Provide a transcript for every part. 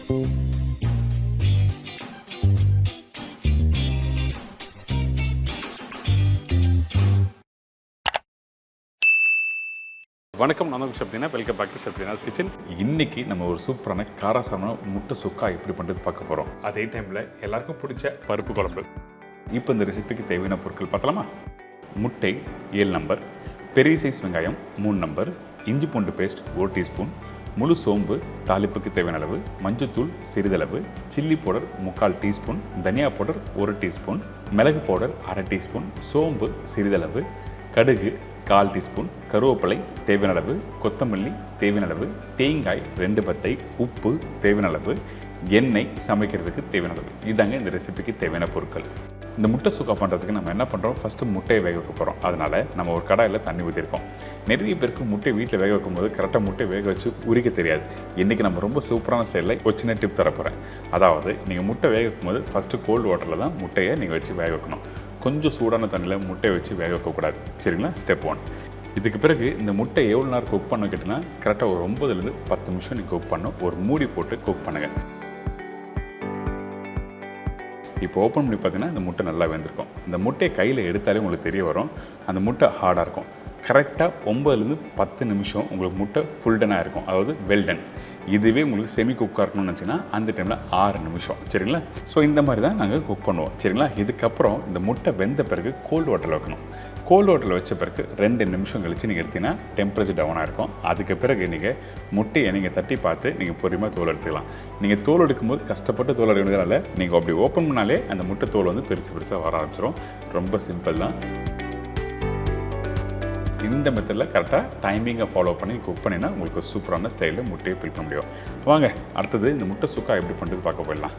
வணக்கம், நான் Sapthina. Welcome back to Sapthina's kitchen. இன்னைக்கு நம்ம ஒரு சூப்பரான காரசாரமான முட்டை சுக்கா எப்படி பண்ணுறது பார்க்க போகிறோம். அதே டைமில் எல்லாருக்கும் பிடிச்ச பருப்பு குழம்பு. இப்போ இந்த ரெசிபிக்கு தேவையான பொருட்கள் பார்த்தலாமா? முட்டை 7 நம்பர், பெரிய சைஸ் வெங்காயம் 3 நம்பர், இஞ்சி பூண்டு பேஸ்ட் 1 டீஸ்பூன், முழு சோம்பு தாளிப்புக்கு தேவையான அளவு, மஞ்சத்தூள் சிறிதளவு, சில்லி பவுடர் 3/4 டீஸ்பூன், தனியா பவுடர் 1 டீஸ்பூன், மிளகு பவுடர் 1/2 டீஸ்பூன், சோம்பு சிறிதளவு, கடுகு 1/4 டீஸ்பூன், கருவேப்பிலை தேவையான அளவு, கொத்தமல்லி தேவையான அளவு, தேங்காய் 2 பத்தை, உப்பு தேவையான அளவு, எண்ணெய் சமைக்கிறதுக்கு தேவையான அளவு. இதாங்க இந்த ரெசிபிக்கு தேவையான பொருட்கள். இந்த முட்டை சுக்கா பண்ணுறதுக்கு நம்ம என்ன பண்ணுறோம், ஃபஸ்ட்டு முட்டையை வேக வைக்க போகிறோம். அதனால் நம்ம ஒரு கடாயில் தண்ணி ஊற்றிருக்கோம். நிறைய பேருக்கு முட்டை வீட்டில் வேக வைக்கும்போது கரெக்டாக முட்டை வேக வச்சு உரிக்க தெரியாது. இன்றைக்கி நம்ம ரொம்ப சூப்பரான ஸ்டைலில் ஒரு சின்ன டிப் தரப்போகிறேன். அதாவது நீங்கள் முட்டை வேக வைக்கும்போது ஃபஸ்ட்டு கோல்டு வாட்டரில் தான் முட்டையை நீங்கள் வச்சு வேக வைக்கணும். கொஞ்சம் சூடான தண்ணியில் முட்டையை வச்சு வேக வைக்கக்கூடாது. சரிங்களா? ஸ்டெப் 1. இதுக்கு பிறகு இந்த முட்டை எவ்வளோ நேரம் குக் பண்ண கேட்டிங்கன்னா கரெக்டாக ஒரு 9லேருந்து 10 நிமிஷம் நீங்கள் குக் பண்ணணும். ஒரு மூடி போட்டு குக் பண்ணுங்கள். இப்போ ஓப்பன் பண்ணி பார்த்தீங்கன்னா இந்த முட்டை நல்லா வெந்திருக்கும். இந்த முட்டையை கையில் எடுத்தாலே உங்களுக்கு தெரிய வரும், அந்த முட்டை ஹார்டாக இருக்கும். கரெக்டாக 9லேருந்து 10 நிமிஷம் உங்களுக்கு முட்டை ஃபுல்டனாக இருக்கும், அதாவது வெல்டன். இதுவே உங்களுக்கு செமி குக்காக இருக்கணும்னு நினச்சிங்கன்னா அந்த டைமில் 6 நிமிஷம். சரிங்களா? ஸோ இந்த மாதிரி தான் நாங்கள் குக் பண்ணுவோம். சரிங்களா? இதுக்கப்புறம் இந்த முட்டை வெந்த பிறகு கோல்டு வாட்டரில் வைக்கணும். கோல்டு வாட்டரில் வச்ச பிறகு 2 நிமிஷம் கழித்து நீங்கள் எடுத்தீங்கன்னா டெம்பரேச்சர் டவுனாக இருக்கும். அதுக்கு பிறகு நீங்கள் முட்டையை நீங்கள் தட்டி பார்த்து நீங்கள் பொறுமையாக தோல் எடுத்துக்கலாம். நீங்கள் தோல் எடுக்கும்போது கஷ்டப்பட்டு தோல் எடுக்கிறதுனால நீங்கள் அப்படி ஓப்பன் பண்ணாலே அந்த முட்டை தோல் வந்து பெருசாக வர ஆரம்பிச்சிடும். ரொம்ப சிம்பிள் தான். இந்த மெத்தடில் கரெக்டாக டைமிங்கை ஃபாலோ பண்ணி குக் பண்ணினா உங்களுக்கு சூப்பரான ஸ்டைலில் முட்டையை ஃபில் பண்ண முடியும். வாங்க அடுத்தது இந்த முட்டை சுக்கா எப்படி பண்ணுறது பார்க்க போயிடலாம்.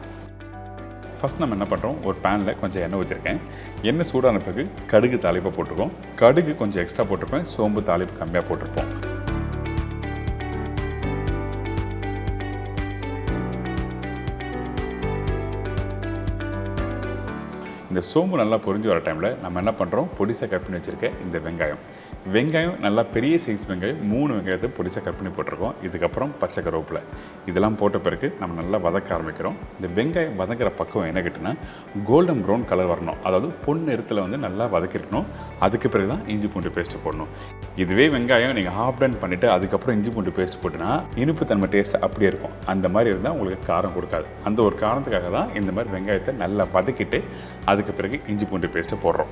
ஃபஸ்ட் நம்ம என்ன பண்ணுறோம், ஒரு பேனில் கொஞ்சம் எண்ணெய் ஊற்றிருக்கேன். எண்ணெய் சூடான பிறகு கடுகு தாளிப்பை போட்டிருக்கோம். கடுகு கொஞ்சம் எக்ஸ்ட்ரா போட்டிருப்பேன், சோம்பு தாளிப்பு கம்மியாக போட்டிருப்போம். இந்த சோம்பு நல்லா பொரிஞ்சு வர டைமில் நம்ம என்ன பண்ணுறோம், பொடிசாக கட் பண்ணி வச்சுருக்கேன் இந்த வெங்காயம் நல்லா பெரிய சைஸ் வெங்காயம் 3 வெங்காயத்தை பொடிசாக கட் பண்ணி போட்டிருக்கோம். இதுக்கப்புறம் பச்சை கருவேப்பிலை இதெல்லாம் போட்ட பிறகு நம்ம நல்லா வதக்க ஆரம்பிக்கிறோம். இந்த வெங்காயம் வதக்கிற பக்கம் என்ன கேட்டிங்கன்னா கோல்டன் ப்ரௌன் கலர் வரணும், அதாவது பொன் நிறத்தில் வந்து நல்லா வதக்கிருக்கணும். அதுக்கு பிறகு தான் இஞ்சி பூண்டு பேஸ்ட்டு போடணும். இதுவே வெங்காயம் நீங்கள் ஹாஃப் டன் பண்ணிவிட்டு அதுக்கப்புறம் இஞ்சி பூண்டு பேஸ்ட் போட்டுனா இனிப்பு தன்மை டேஸ்ட் அப்படியே இருக்கும். அந்த மாதிரி இருந்தால் உங்களுக்கு காரம் கொடுக்காது. அந்த ஒரு காரணத்துக்காக தான் இந்த மாதிரி வெங்காயத்தை நல்லா வதக்கிட்டு அதுக்கு பிறகு இஞ்சி பூண்டு பேஸ்ட்டு போடுறோம்.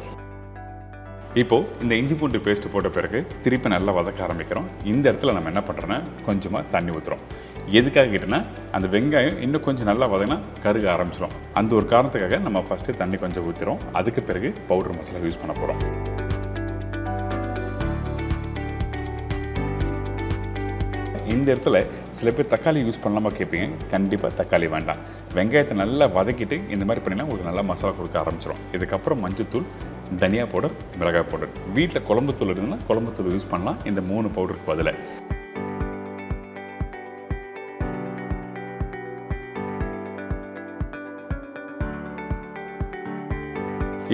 இப்போது இந்த இஞ்சி பூண்டு பேஸ்ட்டு போட்ட பிறகு திருப்பி நல்லா வதக்க ஆரம்பிக்கிறோம். இந்த இடத்துல நம்ம என்ன பண்ணுறோன்னா கொஞ்சமாக தண்ணி ஊற்றுறோம். எதுக்காக கேட்டோன்னா அந்த வெங்காயம் இன்னும் கொஞ்சம் நல்லா வதங்கினா கருக ஆரம்பிச்சிடும். அந்த ஒரு காரணத்துக்காக நம்ம ஃபஸ்ட்டு தண்ணி கொஞ்சம் ஊற்றுறோம். அதுக்கு பிறகு பவுடர் மசாலா யூஸ் பண்ண போகிறோம். இந்த இடத்துல சில பேர் தக்காளி யூஸ் பண்ணலாமா கேட்பீங்க. கண்டிப்பாக தக்காளி வேண்டாம். வெங்காயத்தை நல்லா வதக்கிட்டு இந்த மாதிரி பண்ணினா உங்களுக்கு நல்லா மசாலா கொடுக்க ஆரம்பிச்சிடும். இதுக்கப்புறம் மஞ்சத்தூள், தனியா பவுடர், மிளகாய் பவுடர். வீட்டில் குழம்புத்தூள் இருக்குன்னா குழம்புத்தூள் யூஸ் பண்ணலாம். இந்த 3 பவுடருக்கு பதிலாக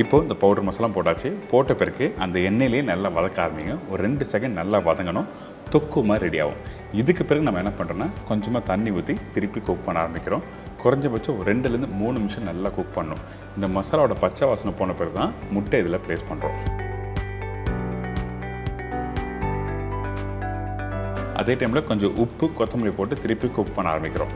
இப்போது இந்த பவுடர் மசாலா போட்டாச்சு. போட்ட பிறகு அந்த எண்ணெயிலேயே நல்லா வதக்க ஆரம்பிங்க. ஒரு 2 செகண்ட் நல்லா வதங்கணும். தொக்கு மாதிரி ரெடி ஆகும். இதுக்கு பிறகு நம்ம என்ன பண்ணுறோன்னா கொஞ்சமாக தண்ணி ஊற்றி திருப்பி குக் பண்ண ஆரம்பிக்கிறோம். குறைஞ்சபட்சம் ஒரு 2லேருந்து 3 நிமிஷம் நல்லா குக் பண்ணணும். இந்த மசாலாவோட பச்சை வாசனை போன பிறகு தான் முட்டை இதில் ப்ளேஸ் பண்ணுறோம். அதே டைமில் கொஞ்சம் உப்பு, கொத்தமல்லி போட்டு திருப்பி குக் பண்ண ஆரம்பிக்கிறோம்.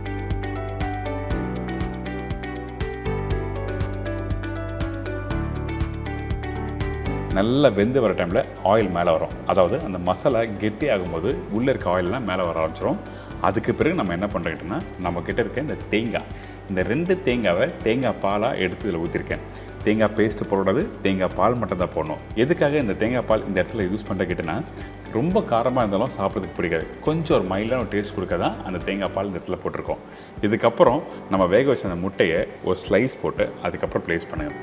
நல்லா வெந்து வர டைமில் ஆயில் மேலே வரும். அதாவது அந்த மசாலா கெட்டி ஆகும்போது உள்ளே இருக்க ஆயிலெலாம் மேலே வர ஆரம்பிச்சிடும். அதுக்கு பிறகு நம்ம என்ன பண்ணுறோம்னா நம்மக்கிட்ட இருக்க இந்த தேங்காய், இந்த 2 தேங்காவை தேங்காய் பாலாக எடுத்து இதில் ஊற்றிருக்கேன். தேங்காய் பேஸ்ட்டு போடாது, தேங்காய் பால் மட்டும் தான் போடணும். எதுக்காக இந்த தேங்காய் பால் இந்த இடத்துல யூஸ் பண்ணுற கேட்டிங்கன்னா ரொம்ப காரமாக இருந்தாலும் சாப்பிட்றதுக்கு பிடிக்காது. கொஞ்சம் ஒரு மைல்டான ஒரு டேஸ்ட் கொடுக்க தான் அந்த தேங்காய் பால் இந்த இடத்துல போட்டிருக்கோம். இதுக்கப்புறம் நம்ம வேக வச்ச அந்த முட்டையை ஒரு ஸ்லைஸ் போட்டு அதுக்கப்புறம் ப்ளேஸ் பண்ணுங்கள்.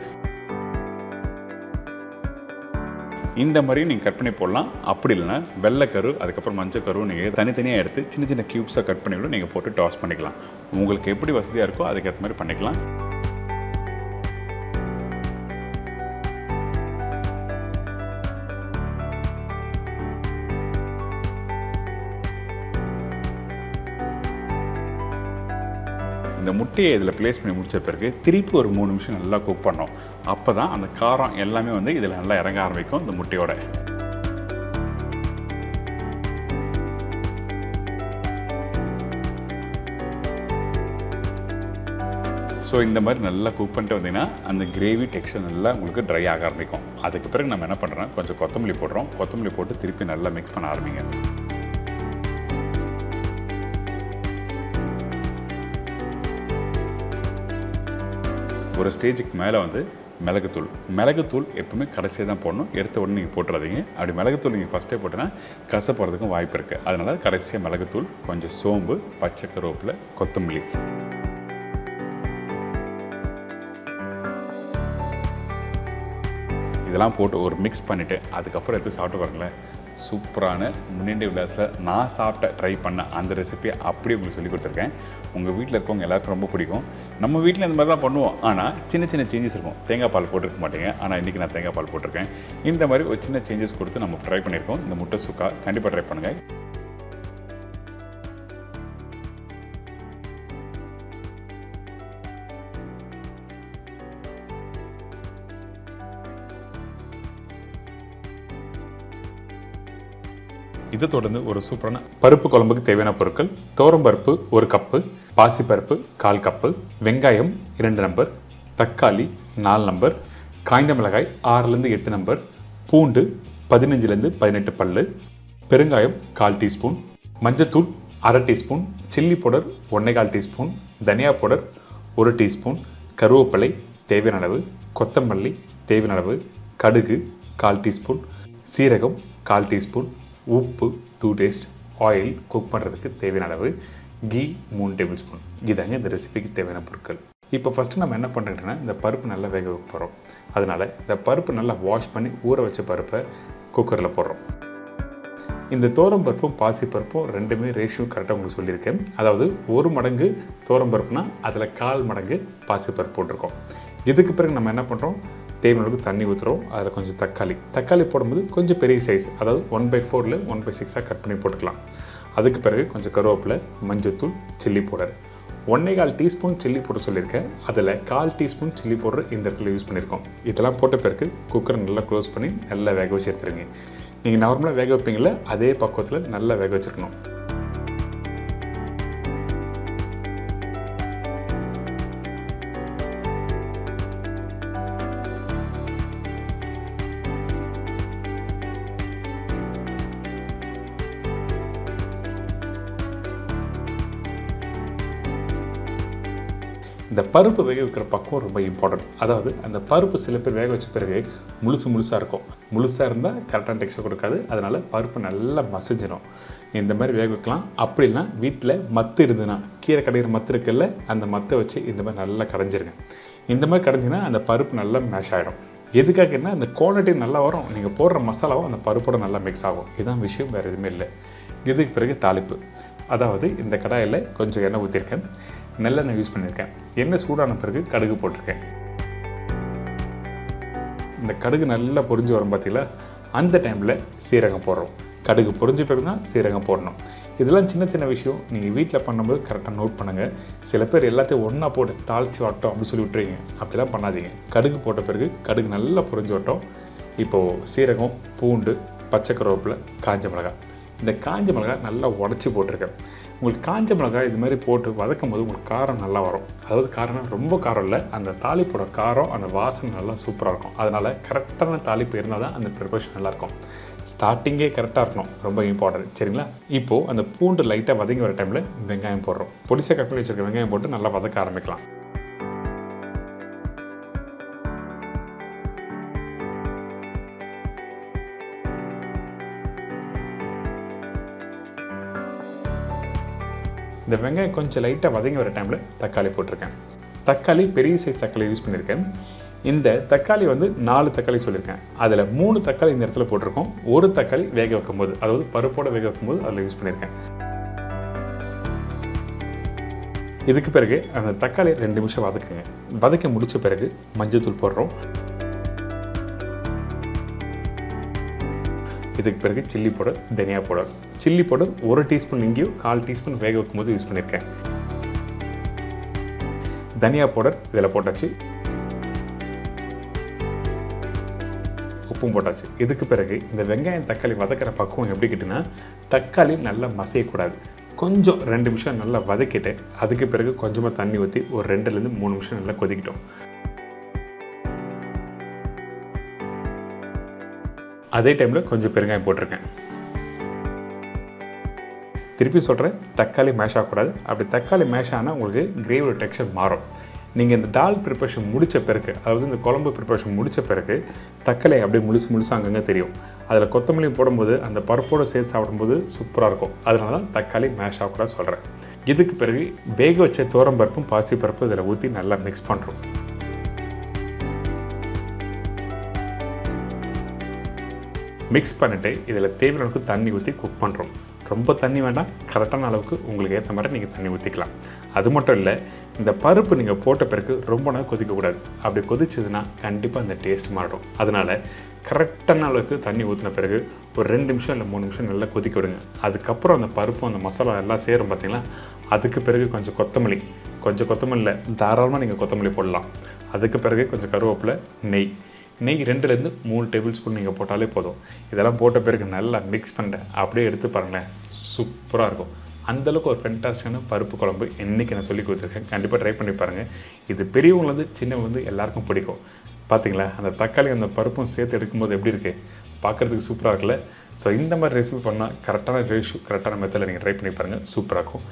இந்த மாதிரியும் நீங்கள் கட் பண்ணி போடலாம். அப்படி இல்லைன்னா வெள்ளைக்கரு அதுக்கப்புறம் மஞ்சக்கரு நீங்கள் தனித்தனியாக எடுத்து சின்ன சின்ன க்யூப்ஸாக கட் பண்ணி கூட நீங்கள் போட்டு டாஸ் பண்ணிக்கலாம். உங்களுக்கு எப்படி வசதியாக இருக்கோ அதுக்கேற்ற மாதிரி பண்ணிக்கலாம். இந்த முட்டையை இதில் ப்ளேஸ் பண்ணி முடிச்ச பிறகு திருப்பி ஒரு 3 நிமிஷம் நல்லா குக் பண்ணோம். அப்போ தான் அந்த காரம் எல்லாமே வந்து இதில் நல்லா இறங்க ஆரம்பிக்கும் இந்த முட்டையோட. ஸோ இந்த மாதிரி நல்லா குக் பண்ணிட்டு வந்தீங்கன்னா அந்த கிரேவி டெக்ஸ்சர் நல்லா உங்களுக்கு ட்ரை ஆக ஆரம்பிக்கும். அதுக்கு பிறகு நம்ம என்ன பண்ணுறோம், கொஞ்சம் கொத்தமல்லி போடுறோம். கொத்தமல்லி போட்டு திருப்பி நல்லா மிக்ஸ் பண்ண ஆரம்பிங்க. ஒரு ஸ்டேஜுக்கு மேலே வந்து மிளகுத்தூள் எப்பவுமே கடைசியாக தான் போடணும். எடுத்த உடனே நீங்கள் போட்டுறாதீங்க. அப்படி மிளகுத்தூள் நீங்கள் ஃபஸ்ட்டே போட்டோன்னா கசப்படுறதுக்கும் வாய்ப்பு இருக்குது. அதனால் கடைசியாக மிளகுத்தூள், கொஞ்சம் சோம்பு, பச்சை கருவேப்பிலை, கொத்தமல்லி இதெல்லாம் போட்டு ஒரு மிக்ஸ் பண்ணிவிட்டு அதுக்கப்புறம் எடுத்து சாப்பிட்டு பாருங்களேன். சூப்பரான முன்னேண்டிய விலாஸில் நான் சாப்பிட்ட ட்ரை பண்ண அந்த ரெசிபியை அப்படியே உங்களுக்கு சொல்லி கொடுத்துருக்கேன். உங்கள் வீட்டில் இருக்கவங்க எல்லாருக்கும் ரொம்ப பிடிக்கும். நம்ம வீட்டில் இந்த மாதிரி தான் பண்ணுவோம். ஆனால் சின்ன சின்ன சேஞ்சஸ் இருக்கும். தேங்காய் பால் போட்டிருக்க மாட்டேங்க. ஆனால் இன்றைக்கி நான் தேங்காய் பால் போட்டிருக்கேன். இந்த மாதிரி ஒரு சின்ன சேஞ்சஸ் கொடுத்து நம்ம ட்ரை பண்ணியிருக்கோம். இந்த முட்டை சுக்கா கண்டிப்பாக ட்ரை பண்ணுங்கள். இதை தொடர்ந்து ஒரு சூப்பரான பருப்பு குழம்புக்கு தேவையான பொருட்கள்: துவரம்பருப்பு 1 கப்பு, பாசிப்பருப்பு 1/4 கப்பு, வெங்காயம் 2 நம்பர், தக்காளி 4 நம்பர், காய்ந்த மிளகாய் 6லேருந்து 8 நம்பர், பூண்டு 15லேருந்து 18 பல்லு, பெருங்காயம் 1/4 டீஸ்பூன், மஞ்சத்தூள் 1/2 டீஸ்பூன், சில்லி பவுடர் 1/4 டீஸ்பூன், தனியா பவுடர் 1 டீஸ்பூன், கருவேப்பிலை தேவையான அளவு, கொத்தமல்லி தேவையான அளவு, கடுகு 1/4 டீஸ்பூன், சீரகம் 1/4 டீஸ்பூன், உப்பு 2 டேஸ்ட், ஆயில் குக் பண்ணுறதுக்கு தேவையான அளவு, கீ 3 டேபிள் ஸ்பூன். இதாங்க இந்த ரெசிபிக்கு தேவையான பொருட்கள். இப்போ ஃபஸ்ட்டு நம்ம என்ன பண்ணுறோன்னா, இந்த பருப்பு நல்லா வேக வைக்க போகிறோம். அதனால் இந்த பருப்பு நல்லா வாஷ் பண்ணி ஊற வச்ச பருப்பை குக்கரில் போடுறோம். இந்த துவரம்பருப்பும் பாசிப்பருப்பும் ரெண்டுமே ரேஷியோ கரெக்டாக உங்களுக்கு சொல்லியிருக்கேன். அதாவது 1 மடங்கு துவரம்பருப்புனா அதில் 1/4 மடங்கு பாசிப்பருப்பு போட்டிருக்கோம். இதுக்கு பிறகு நம்ம என்ன பண்ணுறோம், தேவையான அளவுக்கு தண்ணி ஊற்றுறோம். அதில் கொஞ்சம் தக்காளி போடும்போது கொஞ்சம் பெரிய சைஸ், அதாவது 1/4 1/6 கட் பண்ணி போட்டுக்கலாம். அதுக்கு பிறகு கொஞ்சம் கருவேப்பிலை, மஞ்சத்தூள், chilli powder 1/4 teaspoon chilli powder சொல்லியிருக்கேன். அதில் 1/4 டீஸ்பூன் சில்லி பவுடர் இந்த இடத்துல யூஸ் பண்ணியிருக்கோம். இதெல்லாம் போட்ட பிறகு குக்கரை நல்லா க்ளோஸ் பண்ணி நல்லா வேக வச்சு எடுத்துருங்க. நீங்கள் நார்மலாக வேக வைப்பீங்களே அதே பக்குவத்தில் நல்லா வேக வச்சுருக்கணும். இந்த பருப்பு வேக வைக்கிற பக்குவம் ரொம்ப இம்பார்ட்டன்ட். அதாவது அந்த பருப்பு சில பேர் வேக வச்ச பிறகு முழுசாக இருக்கும். முழுசாக இருந்தால் கரெக்டான டெக்ஸ்சர் கொடுக்காது. அதனால் பருப்பு நல்லா மசிஞ்சிடும். இந்த மாதிரி வேக வைக்கலாம். அப்படின்னா வீட்டில் மத்து இருந்ததுன்னா, கீரை கடையிற மத்து இருக்குல்ல, அந்த மத்தை வச்சு இந்த மாதிரி நல்லா கடைஞ்சிருங்க. இந்த மாதிரி கடைஞ்சிங்கன்னா அந்த பருப்பு நல்லா மேஷ் ஆகிடும். எதுக்காகன்னா அந்த குவாலிட்டி நல்லா வரும். நீங்கள் போடுற மசாலாவும் அந்த பருப்போட நல்லா மிக்ஸ் ஆகும். இதுதான் விஷயம், வேறு எதுவுமே இல்லை. இதுக்கு பிறகு தாளிப்பு. அதாவது இந்த கடாயில் கொஞ்சம் எண்ணெய் ஊற்றிருக்கேன், நல்லெண்ணெய் யூஸ் பண்ணியிருக்கேன். எண்ணெய் சூடான பிறகு கடுகு போட்டிருக்கேன். இந்த கடுகு நல்லா பொரிஞ்சு வரும் பார்த்தீங்களா, அந்த டைமில் சீரகம் போடுறோம். கடுகு பொரிஞ்ச பிறகு தான் சீரகம் போடணும். இதெல்லாம் சின்ன சின்ன விஷயம், நீங்கள் வீட்டில் பண்ணும்போது கரெக்டாக நோட் பண்ணுங்கள். சில பேர் எல்லாத்தையும் ஒன்றா போட்டு தாளித்து வாட்டோம் அப்படின்னு சொல்லி விட்டுறீங்க. அப்படிலாம் பண்ணாதீங்க. கடுகு போட்ட பிறகு கடுகு நல்லா பொரிஞ்சு வட்டோம். இப்போது சீரகம், பூண்டு, பச்சை கருவேப்பிலை, காஞ்ச மிளகாய். இந்த காஞ்ச மிளகாய் நல்லா உடச்சி போட்டிருக்கேன். உங்களுக்கு காஞ்ச மிளகாய் இது மாதிரி போட்டு வதக்கும் போது உங்களுக்கு காரம் நல்லா வரும். அதாவது காரம்னா ரொம்ப காரம் இல்லை, அந்த தாளிப்போட காரம், அந்த வாசனை நல்லா சூப்பராக இருக்கும். அதனால் கரெக்டான தாளிப்பு இருந்தால் தான் அந்த ப்ரிப்பரேஷன் நல்லாயிருக்கும். ஸ்டார்டிங்கே கரெக்டாக இருக்கணும், ரொம்ப இம்பார்ட்டன்ட். சரிங்களா? இப்போது அந்த பூண்டு லைட்டாக வதங்கி வர டைமில் வெங்காயம் போடுறோம். பொடிசாக கட் பண்ணி வச்சுருக்க வெங்காயம் போட்டு நல்லா வதக்க ஆரம்பிக்கலாம். இந்த வெங்காயம் கொஞ்சம் லைட்டாக வதங்கி வர டைமில் தக்காளி போட்டிருக்கேன். தக்காளி பெரிய சைஸ் தக்காளி யூஸ் பண்ணியிருக்கேன். இந்த தக்காளி 4 தக்காளி சொல்லியிருக்கேன். அதில் 3 தக்காளி இந்த இடத்துல போட்டிருக்கோம். 1 தக்காளி வேக வைக்கும்போது, அதாவது பருப்போடு வேக வைக்கும்போது அதில் யூஸ் பண்ணியிருக்கேன். இதுக்கு பிறகு அந்த தக்காளி 2 நிமிஷம் வதக்குங்க. வதக்கி முடித்த பிறகு மஞ்சத்தூள் போடுறோம். இதுக்கு பிறகு சில்லி பவுடர், தனியா பவுடர். சில்லி பவுடர் 1 டீஸ்பூன் இங்கேயும் 1/4 டீஸ்பூன் வேக வைக்கும்போது யூஸ் பண்ணியிருக்கேன். தனியா பவுடர் இதில் போட்டாச்சு, உப்பும் போட்டாச்சு. இதுக்கு பிறகு இந்த வெங்காயம் தக்காளி வதக்கிற பக்குவம் எப்படி கிட்டுன்னா, தக்காளி நல்லா மசியக்கூடாது. கொஞ்சம் 2 நிமிஷம் நல்லா வதக்கிட்டு அதுக்கு பிறகு கொஞ்சமாக தண்ணி ஊற்றி ஒரு 2லேருந்து 3 நிமிஷம் நல்லா கொதிக்கிட்டோம். அதே டைமில் கொஞ்சம் பெருங்காயம் போட்டிருக்கேன். திருப்பி சொல்கிறேன், தக்காளி மேஷ் ஆகக்கூடாது. அப்படி தக்காளி மேஷ் ஆனால் உங்களுக்கு கிரேவியோட டெக்ஸ்சர் மாறும். நீங்கள் இந்த டால் ப்ரிப்பரேஷன் முடித்த பிறகு, அதாவது இந்த குழம்பு ப்ரிப்பரேஷன் முடித்த பிறகு தக்காளி அப்படியே முழுசு அங்கங்கே தெரியும். அதில் கொத்தமல்லி போடும்போது அந்த பருப்போடு சேர்த்து சாப்பிடும்போது சூப்பராக இருக்கும். அதனால தான் தக்காளி மேஷ் ஆகக்கூடாது சொல்கிறேன். இதுக்கு பிறகு வேக வச்ச பருப்பும் பாசி பருப்பும் இதில் ஊற்றி நல்லா மிக்ஸ் பண்ணுறோம். மிக்ஸ் பண்ணிவிட்டு இதில் தேவையான அளவுக்கு தண்ணி ஊற்றி குக் பண்ணுறோம். ரொம்ப தண்ணி வேண்டாம், கரெக்டான அளவுக்கு உங்களுக்கு ஏற்ற மாதிரி நீங்கள் தண்ணி ஊற்றிக்கலாம். அது மட்டும் இல்லை, இந்த பருப்பு நீங்கள் போட்ட பிறகு ரொம்ப நேரம் கொதிக்கக்கூடாது. அப்படி கொதிச்சதுன்னா கண்டிப்பாக இந்த டேஸ்ட் மாறும். அதனால் கரெக்டான அளவுக்கு தண்ணி ஊற்றின பிறகு ஒரு 2 நிமிஷம் இல்லை 3 நிமிஷம் நல்லா கொதிக்க விடுங்க. அதுக்கப்புறம் அந்த பருப்பும் அந்த மசாலா எல்லாம் சேரும் பார்த்தீங்களா, அதுக்கு பிறகு கொஞ்சம் கொத்தமல்லியில் தாராளமாக நீங்கள் கொத்தமல்லி போடலாம். அதுக்கு பிறகு கொஞ்சம் கருவேப்பிலை, நெய் 2லேருந்து 3 டேபிள் ஸ்பூன் நீங்கள் போட்டாலே போதும். இதெல்லாம் போட்ட பிறகு நல்லா மிக்ஸ் பண்ணிட்டேன், அப்படியே எடுத்து பாருங்களேன், சூப்பராக இருக்கும். அந்தளவுக்கு ஒரு ஃபென்டாஸ்டிக்கான பருப்பு குழம்பு இன்றைக்கி நான் சொல்லி கொடுத்துருக்கேன். கண்டிப்பாக ட்ரை பண்ணி பாருங்கள். இது பெரியவங்கலேருந்து சின்னவங்க எல்லாருக்கும் பிடிக்கும். பார்த்தீங்களா, அந்த தக்காளி அந்த பருப்பும் சேர்த்து எடுக்கும்போது எப்படி இருக்குது, பார்க்குறதுக்கு சூப்பராக இருக்குல்ல. ஸோ இந்த மாதிரி ரெசிபி பண்ணால் கரெக்டான ரேஷியோ, கரெக்டான மெத்தடில் நீங்கள் ட்ரை பண்ணி பாருங்கள், சூப்பராக இருக்கும்.